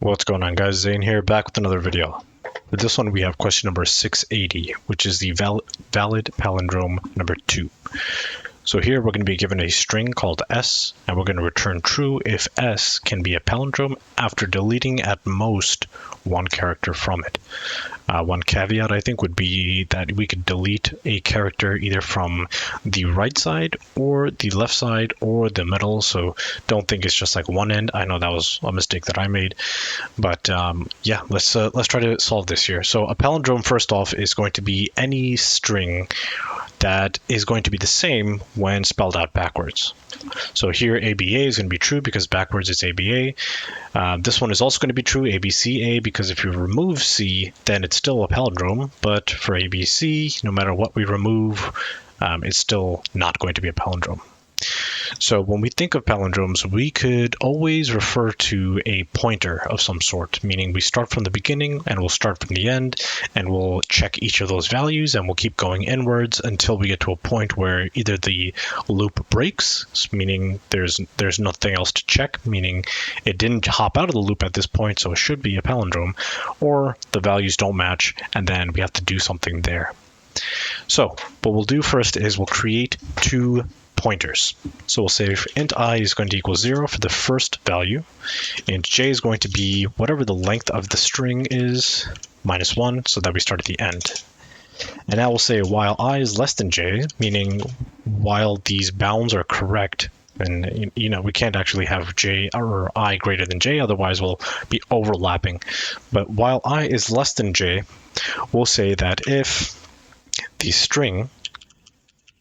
What's going on, guys? Zane here, back with another video. For this one, we have question number 680, which is the valid palindrome number 2. So here we're going to be given a string called S, and we're going to return true if S can be a palindrome after deleting at most one character from it. One caveat, I think, would be that we could delete a character either from the right side or the left side or the middle, so don't think it's just like one end. I know that was a mistake that I made, but yeah, let's try to solve this here. So a palindrome, first off, is going to be any string that is going to be the same when spelled out backwards. So here ABA is going to be true because backwards is ABA. This one is also going to be true, ABCA, because if you remove C, then it's still a palindrome. But for ABC, no matter what we remove, it's still not going to be a palindrome. So when we think of palindromes, we could always refer to a pointer of some sort, meaning we start from the beginning and we'll start from the end, and we'll check each of those values and we'll keep going inwards until we get to a point where either the loop breaks, meaning there's nothing else to check, meaning it didn't hop out of the loop at this point, so it should be a palindrome, or the values don't match and then we have to do something there. So what we'll do first is we'll create two pointers. So we'll say if int I is going to equal 0 for the first value, int j is going to be whatever the length of the string is, minus 1, so that we start at the end. And now we'll say while I is less than j, meaning while these bounds are correct, and we can't actually have j or I greater than j, otherwise we'll be overlapping. But while I is less than j, we'll say that if the string,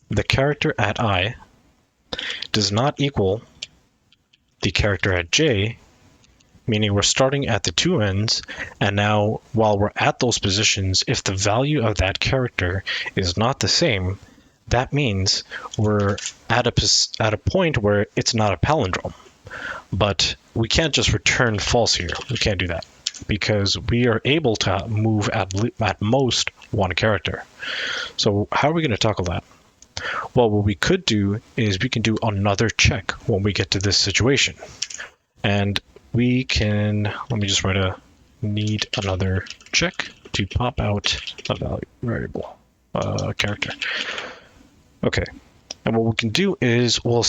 the character at I, does not equal the character at j, meaning we're starting at the two ends, and now while we're at those positions, if the value of that character is not the same, that means we're at a point where it's not a palindrome. But we can't just return false here. We can't do that because we are able to move at most one character. So how are we going to tackle that? Well, what we could do is we can do another check when we get to this situation. And we can, let me just write a need another check to pop out a value variable, character. Okay, and what we can do is we'll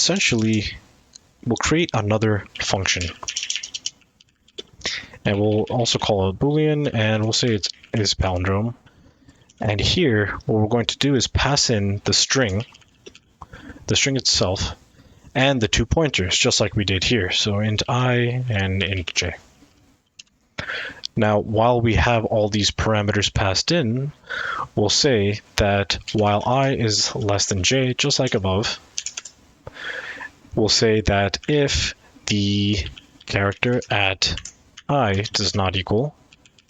create another function. And we'll also call it a Boolean, and we'll say it is palindrome. And here, what we're going to do is pass in the string itself, and the 2 pointers, just like we did here. So int I and int j. Now, while we have all these parameters passed in, we'll say that while I is less than j, just like above, we'll say that if the character at I does not equal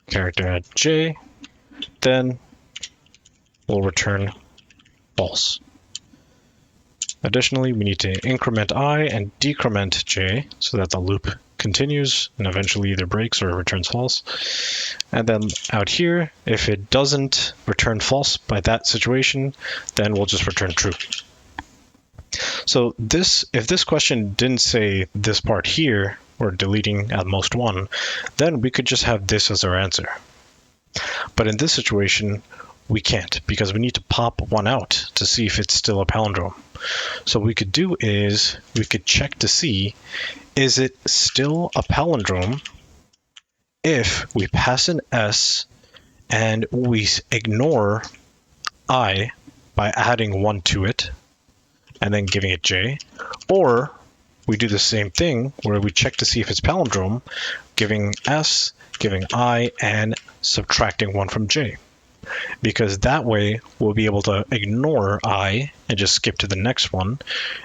character at j, then we'll return false. Additionally, we need to increment I and decrement j so that the loop continues and eventually either breaks or returns false. And then out here, if it doesn't return false by that situation, then we'll just return true. So if this question didn't say this part here, or deleting at most one, then we could just have this as our answer. But in this situation, we can't, because we need to pop one out to see if it's still a palindrome. So what we could do is we could check to see, is it still a palindrome if we pass an S and we ignore I by adding 1 to it and then giving it j, or we do the same thing where we check to see if it's palindrome, giving S, giving I, and subtracting 1 from j. Because that way we'll be able to ignore I and just skip to the next one.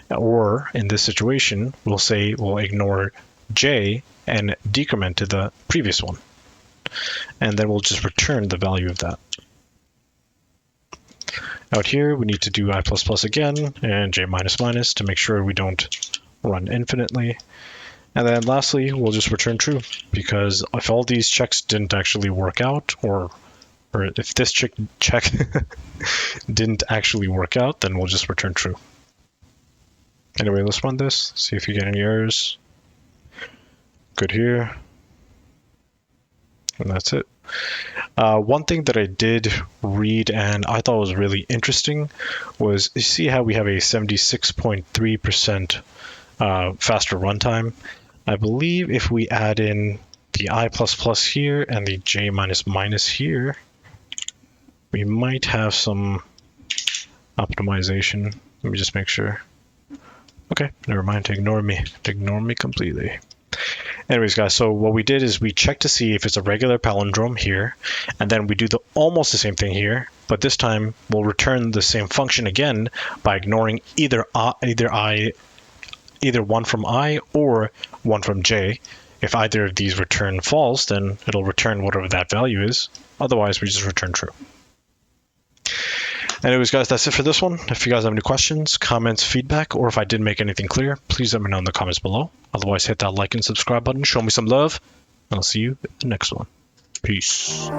Or in this situation, we'll ignore j and decrement to the previous one. And then we'll just return the value of that. Out here, we need to do I++ again and j minus to make sure we don't run infinitely. And then lastly, we'll just return true, because if all these checks didn't actually work out, or if this check didn't actually work out, then we'll just return true. Anyway, let's run this, see if you get any errors. Good here. And that's it. One thing that I did read and I thought was really interesting was you see how we have a 76.3% faster runtime. I believe if we add in the I++ here and the J here, we might have some optimization. Let me just make sure. Okay, never mind. Ignore me completely. Anyways, guys, so what we did is we checked to see if it's a regular palindrome here, and then we do almost the same thing here, but this time we'll return the same function again by ignoring either one from I or one from J. If either of these return false, then it'll return whatever that value is. Otherwise, we just return true. Anyways, guys, that's it for this one. If you guys have any questions, comments, feedback, or if I didn't make anything clear, please let me know in the comments below. Otherwise, hit that like and subscribe button. Show me some love, and I'll see you in the next one. Peace.